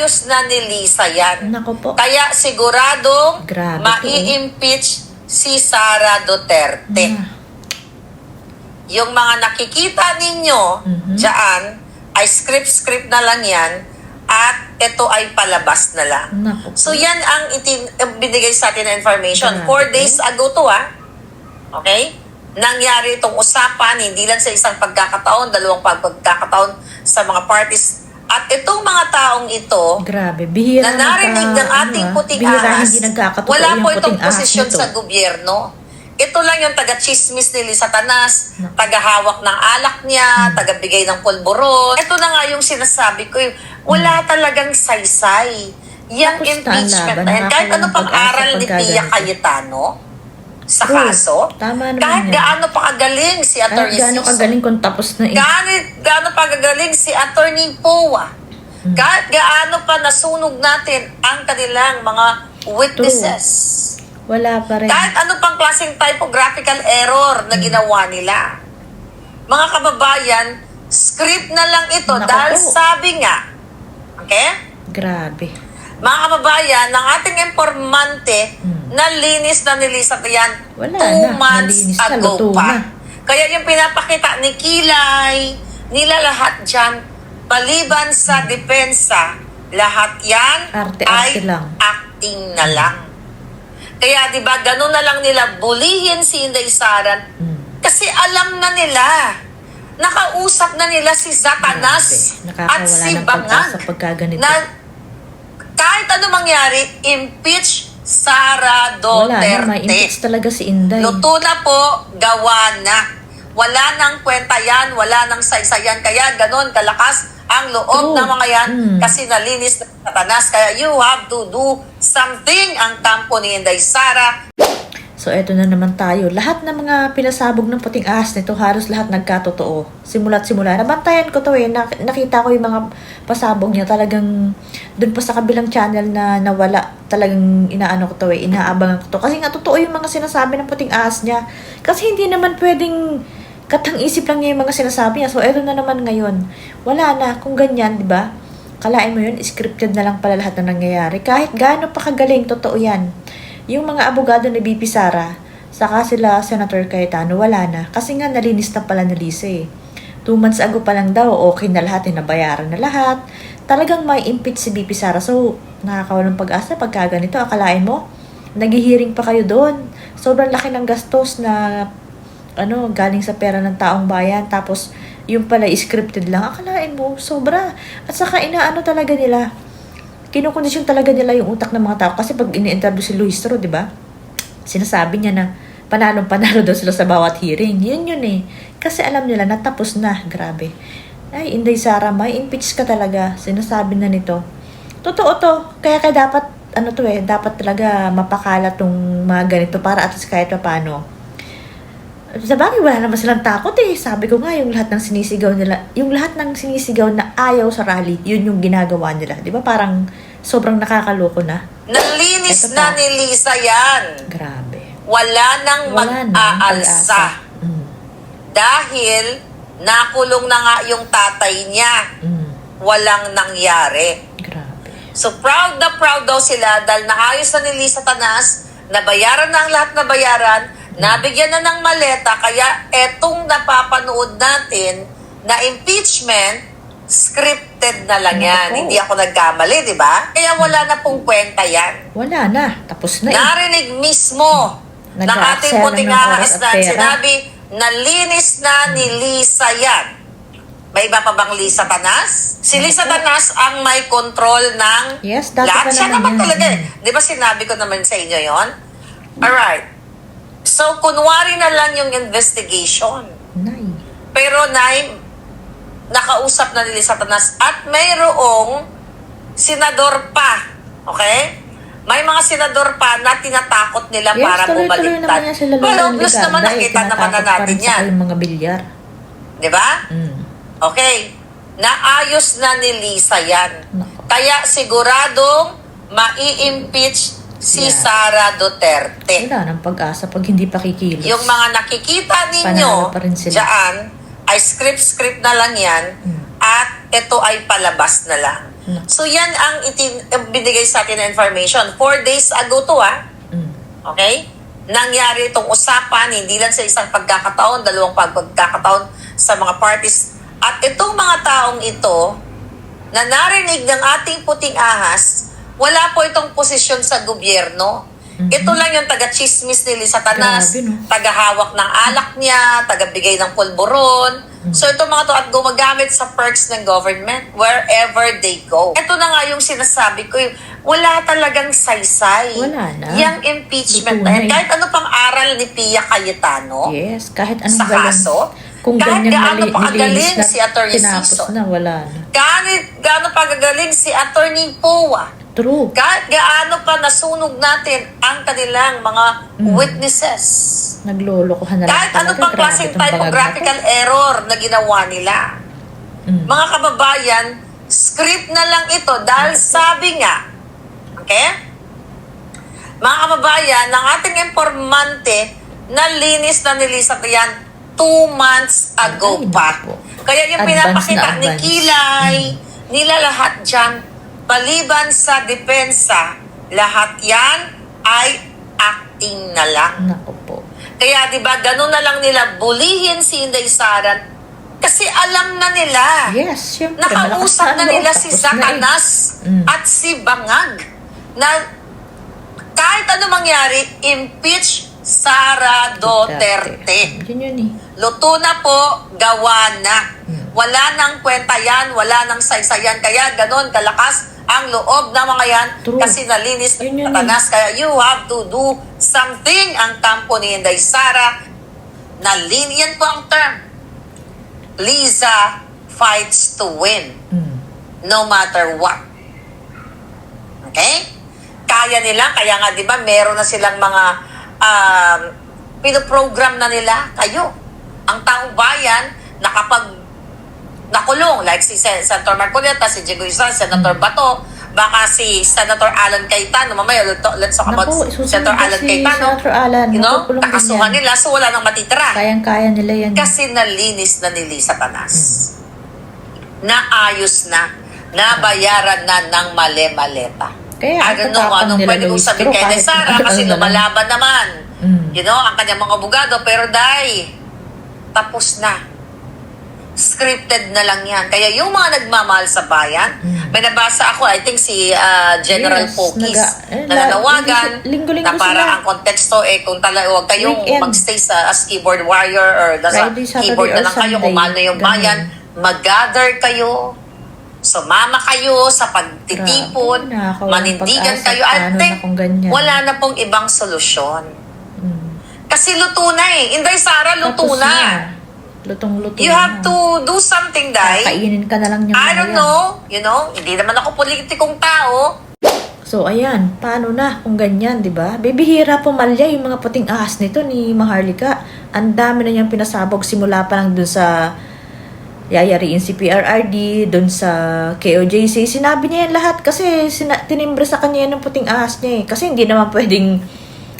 naayos na ni Lisa yan. Nako po. Kaya siguradong Grabe mai-impeach si Sara Duterte. Yung mga nakikita ninyo dyan ay script na lang yan at ito ay palabas na lang. Nako. So yan ang binigay sa atin na information. Grabe. 4 days ago to Okay? Nangyari itong usapan, hindi lang sa isang pagkakataon, dalawang pagkakataon sa mga parties. At itong mga taong ito, Grabe, bihira na narinig ng ating puting ahas, wala po itong posisyon sa gobyerno. Ito lang yung taga-chismis ni Lisa Tanas, taga-hawak ng alak niya, taga-bigay ng pulburon. Ito na nga yung sinasabi ko, wala talagang saysay. Yang impeachment na yan. Kahit ano pang aral ni Pia Cayetano sa kaso, tama naman kahit yan. gaano pa kagaling si Atty. Gaano kagaling kung tapos na Gaano pa kagaling si Atty. Poa. Kahit gaano pa nasunog natin ang kanilang mga witnesses. Wala pa rin. Kahit ano pang klaseng typographical error na ginawa nila. Mga kababayan, script na lang ito dahil sabi nga, okay? Grabe. Mga kababayan, ng ating informante, nalinis na ni Lisa yan Wala 2 na. months Nalinis na, ago luto pa. na. Kaya yung pinapakita ni Kilay, nila lahat dyan, maliban sa depensa, lahat yan Arte-arte ay lang. acting na lang. Kaya di ba ganun na lang nila bulihin si Inday Sara kasi alam na nila. Nakausap na nila si Satanas at si Bangang na kahit ano mangyari, impeach Sara Duterte. Wala na, may impeach talaga si Inday. Luto na po, gawa na. Wala nang kwenta yan, wala nang saysayan. Kaya ganon kalakas ang loob ng mga yan kasi nalinis na Satanas. Kaya you have to do something ang kampo ni Inday Sara. So, eto na naman tayo. Lahat ng mga pinasabog ng puting ahas nito, halos lahat nagkatotoo. Simula't simula. Nabantayan ko to nakita ko yung mga pasabog niya. Talagang, dun pa sa kabilang channel na nawala. Talagang inaano ko to inaabangan ko to. Kasi nga, totoo yung mga sinasabi ng puting ahas niya. Kasi hindi naman pwedeng katang-isip lang niya yung mga sinasabi niya. So, eto na naman ngayon. Wala na. Kung ganyan, di ba? Kalain mo yun, scripted na lang pala lahat na nangyayari. Kahit gaano pa kagaling, totoo yan. Yung mga abogado ni BP Sara, saka sila Senator Cayetano, wala na. Kasi nga nalinis na pala ni Lisa 2 months ago pa lang daw, okay na lahat, nabayaran na lahat. Talagang may impeach si BP Sara. So, nakakawalang pag-asa pagka ganito. Akalain mo, naghihiring pa kayo doon. Sobrang laki ng gastos na galing sa pera ng taong bayan. Tapos, yung pala scripted lang. Akalain mo, sobra. At saka inaano talaga nila. Kinukondisyon talaga nila yung utak ng mga tao. Kasi pag ini-interview si Luis Tro, di ba? Sinasabi niya na panalong-panalo daw sila sa bawat hearing. Yun Kasi alam nila na tapos na. Grabe. Ay, Inday Sara, may impeach ka talaga. Sinasabi na nito. Totoo to. Kaya dapat, dapat talaga mapakala tong mga ganito para at least kahit pa paano. Sa bagay, wala naman silang takot Sabi ko nga, yung lahat ng sinisigaw nila, yung lahat ng sinisigaw na ayaw sa rally, yun yung ginagawa nila. Di ba? Parang sobrang nakakaloko na. Nalinis na ni Lisa yan. Grabe. Wala nang mag-aalsa. Dahil nakulong na nga yung tatay niya. Walang nangyari. Grabe. So proud daw sila dahil naayos na ni Lisa Tanas, nabayaran na ang lahat na bayaran, nabigyan na ng maleta, kaya etong napapanood natin na impeachment, scripted na lang yan. Hindi ako nagkamali, di ba? Kaya wala na pong kwenta yan. Wala na. Tapos na Narinig mismo ng ating puting ahas na sinabi, nalinis na ni Lisa yan. May iba pa bang Lisa Tanas? Si Lisa Tanas ang may control ng lahat. Siya naman talaga. Di ba sinabi ko naman sa inyo yon? Alright. So, kunwari na lang yung investigation. Pero, nakausap na ni Lisa Tanas at mayroong senador pa. Okay? May mga senador pa na tinatakot nila para bumaliktad. Well, obvious naman, nakita naman na natin yan. Mga bilyar. Diba? Okay. Naayos na ni Lisa yan. Kaya siguradong mai-impeach si Sara Duterte. Wala ng pag-asa pag hindi pa kikilos. Yung mga nakikita ninyo dyan ay script na lang yan at ito ay palabas na lang. So yan ang binigay sa atin na information. 4 days ago to okay? Nangyari itong usapan, hindi lang sa isang pagkakataon, dalawang pagkakataon sa mga parties. At itong mga taong ito, na narinig ng ating puting ahas, wala po itong posisyon sa gobyerno. Ito lang yung taga-chismis ni Satanas, Grabe, no? taga-hawak ng alak niya, taga-bigay ng pulburon. So itong mga to at gumagamit sa perks ng government wherever they go. Ito na nga yung sinasabi ko, wala talagang saysay. Wala na. Yung impeachment Luto na na yan. eh. Kahit ano pang aral ni Pia Cayetano, Yes, kahit anong sa kaso, kung kahit ganyan gaano nilinis pakagaling na si Atty. tinapos Sison, na, wala na. gaano pagagaling si Atty. Poa, True. kahit gaano pa nasunog natin ang kanilang mga witnesses. Naglolokohan na lang Kahit ano talaga. pang Grabe klaseng tong bangag na to. typographical error na ginawa nila. Mga kababayan, script na lang ito dahil sabi nga, okay? Mga kababayan, ng ating informante na linis na nilisat yan 2 months ago Ay, pa. naku. Kaya yung Advance pinapakita na ni advance. Kilay, nila lahat dyan, maliban sa depensa, lahat yan ay acting na lang. Naku po. Kaya 'di ba, ganun na lang nila bulihin si Inday Sara kasi alam na nila. Yes, syempre. Nakausap na nila si Tapos na eh. Satanas at si Bangag na kahit ano mangyari, impeach Sara Duterte. Yun eh. Luto na po, gawa na. Wala nang kwenta yan, wala nang saysayan. Kaya ganun kalakas ang loob ng mga yan True. kasi nalinis Yun ng yun Satanas. Kaya you have to do something. Ang kampo ni Inday Sara, yan po ang term. Liza fights to win no matter what. Okay? Kaya nila, kaya nga 'di ba meron na silang mga pinoprogram na nila kayo. Ang taong bayan nakapag nakulong like si Senator Marcoleta, si Jigo Isran, Senator Bato, baka si Senator Alan Cayetano, mamaya let's talk about Naku, susunod Senator na Alan si Cayetano. Senator Alan, You know, makukulong din kakasuhan yan. nila so wala nang matitira. Kayang-kaya nila yan. Kasi nalinis na nili Satanas. Naayos na. Nabayaran na ng male-maleta. Kaya I don't know anong pwede kong sabihin kay Inday Sara kasi lumalaban naman. You know, ang kanyang mga abogado. Pero dahil, tapos na. Scripted na lang yan. Kaya yung mga nagmamahal sa bayan, may nabasa ako, I think si General Yes, Pokis, na nanawagan, linggo-linggo na para sila. ang konteksto, kung huwag kayong Weekend. magstay as keyboard warrior or nasa Friday, Saturday, keyboard na or lang kayo, kung Sunday. ano yung bayan, mag-gather kayo, sumama kayo sa pagtitipon, Grabe, nakakawalang manindigan pag-asa. kayo. I Paano think na kung ganyan? wala na pong ibang solusyon. Kasi luto na eh. Inday Sara, luto Tapos na. Lutong-luto You have to do something, Day. Kainin ka na lang yung I mga don't yan. know. You know, hindi naman ako politikong tao. So, ayan. Paano na kung ganyan, di ba? Bibihira pumalya yung mga puting ahas nito ni Maharlika. Ang dami na niyang pinasabog simula pa lang dun sa yayariin si PRRD, dun sa KOJC. Sinabi niya yan lahat kasi tinimbre sa kanya yan ng puting ahas niya eh. Kasi hindi naman pwedeng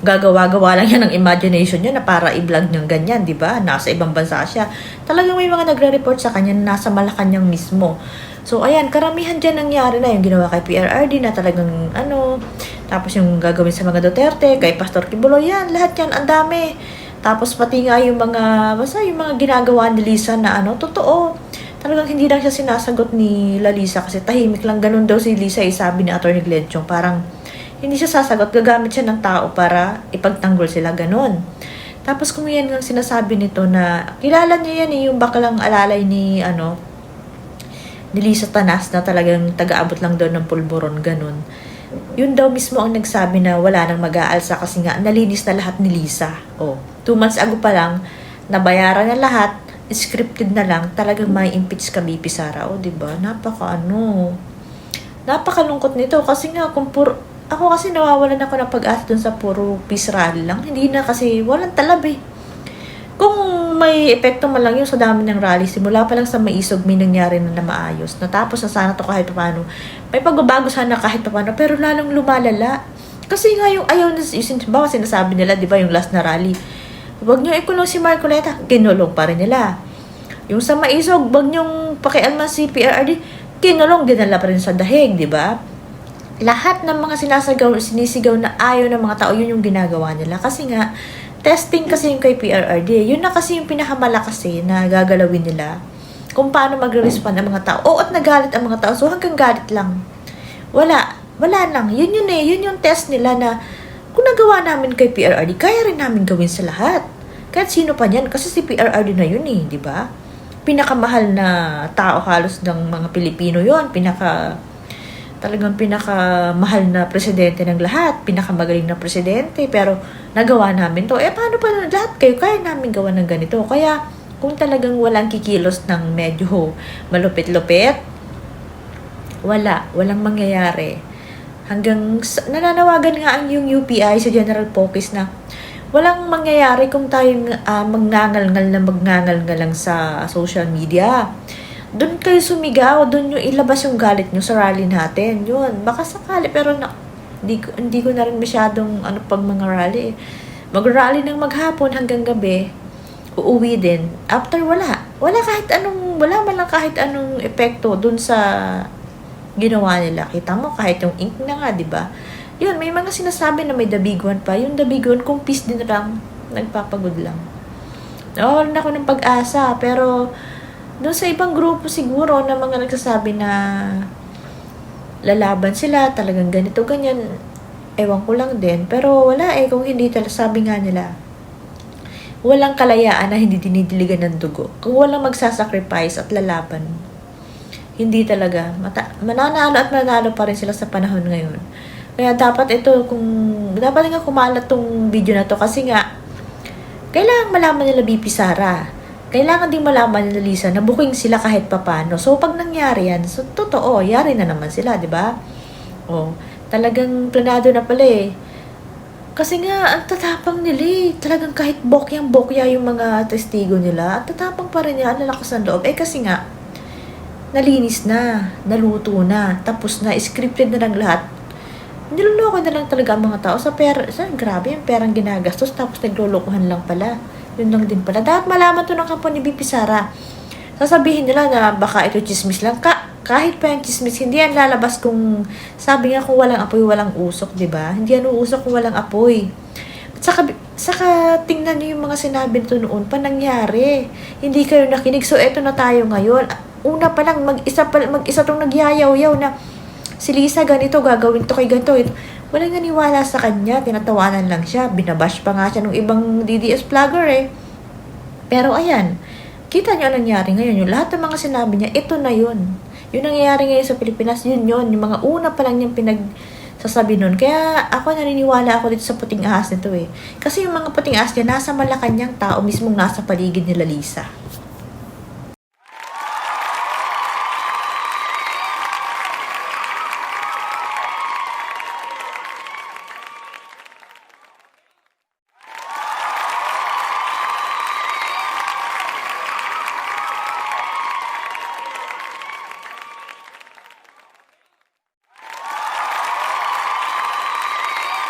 gagawa-gawa lang yan ng imagination niya na para i-vlog niyang ganyan, di ba? Nasa ibang bansa siya. Talagang may mga nagre-report sa kanya na nasa Malacanang mismo. So, ayan, karamihan dyan nangyari na yung ginawa kay PRRD na talagang tapos yung gagawin sa mga Duterte, kay Pastor Kibuloy, yan, lahat yan, ang dami. Tapos pati nga yung mga, basta yung mga ginagawa ni Lisa na totoo. Talagang hindi lang siya sinasagot ni Lalisa kasi tahimik lang, ganun daw si Lisa, sabi ni Atty. Glenchong, parang hindi siya sasagot, gagamit siya ng tao para ipagtanggol sila, ganun. Tapos kung yan ang sinasabi nito na, kilala niya yan yung baklang alalay ni, ni Lisa Tanas na talagang taga-abot lang daw ng pulburon, ganun. Yun daw mismo ang nagsabi na wala nang mag-aalsa kasi nga nalinis na lahat ni Lisa. 2 months ago pa lang, nabayaran na lahat, scripted na lang, talagang may impeach ka BP Sara. Diba? Napakalungkot nito kasi nga kung ako kasi nawawalan ako ng pag-asa dun sa puro peace rally lang. Hindi na kasi walang talab eh. Kung may epekto man lang yun sa dami ng rally, simula pa lang sa maisog may nangyari na maayos. Natapos na sana to kahit paano. May pagbabago sana kahit paano, pero lalong lumalala. Kasi nga yung ayaw na, bawa sinasabi nila, di ba yung last na rally, huwag nyo ikulong si Marcoleta, kinulong pa rin nila. Yung sa Maisog, wag niyong pakialaman si PRRD, kinulong, dinala pa rin sa dahig, di ba? Lahat ng mga sinisigaw na ayaw ng mga tao, yun yung ginagawa nila. Kasi nga, testing kasi yung kay PRRD. Yun na kasi yung pinakamalakas na gagalawin nila. Kung paano magre-respond ang mga tao. Oo, at nagalit ang mga tao. So, hanggang galit lang. Wala lang. Yun yung test nila na kung nagawa namin kay PRRD, kaya rin namin gawin sa lahat. Kahit sino pa niyan. Kasi si PRRD na yun di ba? Pinakamahal na tao halos ng mga Pilipino yon, talagang pinakamahal na presidente ng lahat, pinakamagaling na presidente, pero nagawa namin to. Paano pa lahat kayo kaya namin gawa ng ganito? Kaya kung talagang walang kikilos ng medyo malupit-lupit, walang mangyayari. Nananawagan nga ang yung UPI sa General Pocus na walang mangyayari kung tayong magngangal lang sa social media. Doon kayo sumigaw, doon yung ilabas yung galit nyo sa rally natin. Yun, baka sakali, pero hindi ko na rin masyadong pag mga rally. Mag-rally ng maghapon hanggang gabi, uuwi din. After wala man lang kahit anong epekto doon sa ginawa nila. Kita mo, kahit yung ink na nga, di ba? Yun, may mga sinasabi na may the big one pa. Yung the big one, kung peace din lang, nagpapagod lang. Nawalan ako ng pag-asa, pero doon sa ibang grupo siguro na mga nagsasabi na lalaban sila, talagang ganito, ganyan, ewan ko lang din. Pero wala kung hindi sabi nga nila, walang kalayaan na hindi dinidiligan ng dugo. Kung walang magsasacrifice at lalaban, hindi talaga. Mananalo at mananalo pa rin sila sa panahon ngayon. Kaya dapat dapat nga kumalat tong video na to kasi nga, kailangan malaman nila BP Sara. Kailangan din malaman nila Lisa na booking sila kahit papano. So, pag nangyari yan, so, totoo, yari na naman sila, di ba? Talagang planado na pala Kasi nga, ang tatapang nila Talagang kahit bokyang-bokya yung mga testigo nila, ang tatapang pa rin nila, ang lakas ng loob. Kasi nga, nalinis na, naluto na, tapos na, scripted na ng lahat. Niloloko na lang talaga ang mga tao sa pera. Grabe yung perang ginagastos, tapos naglolokohan lang pala. Yun lang din pala. Dapat malaman to ng kampo ni BP Sara. Sasabihin nila na baka ito chismis lang. Kahit pa yung chismis, hindi yan lalabas kung, sabi nga kung walang apoy, walang usok, di ba? Hindi yan uusok kung walang apoy. At saka tingnan niyo yung mga sinabi nito noon pa nangyari. Hindi kayo nakinig. So, eto na tayo ngayon. Una pa lang, mag-isa tong nagyayaw-yaw na si Lisa ganito, gagawin to kay ganito. Walang naniwala sa kanya, tinatawanan lang siya, binabash pa nga siya ng ibang DDS vlogger Pero ayan, kita niyo ang nangyari ngayon, yung lahat ng mga sinabi niya, ito na yun. Yung nangyayari ngayon sa Pilipinas, yun, yung mga una pa lang niyang pinagsasabi nun. Kaya ako naniniwala ako dito sa puting ahas nito Kasi yung mga puting ahas niya, nasa Malacanang tao mismong nasa paligid nila Lisa.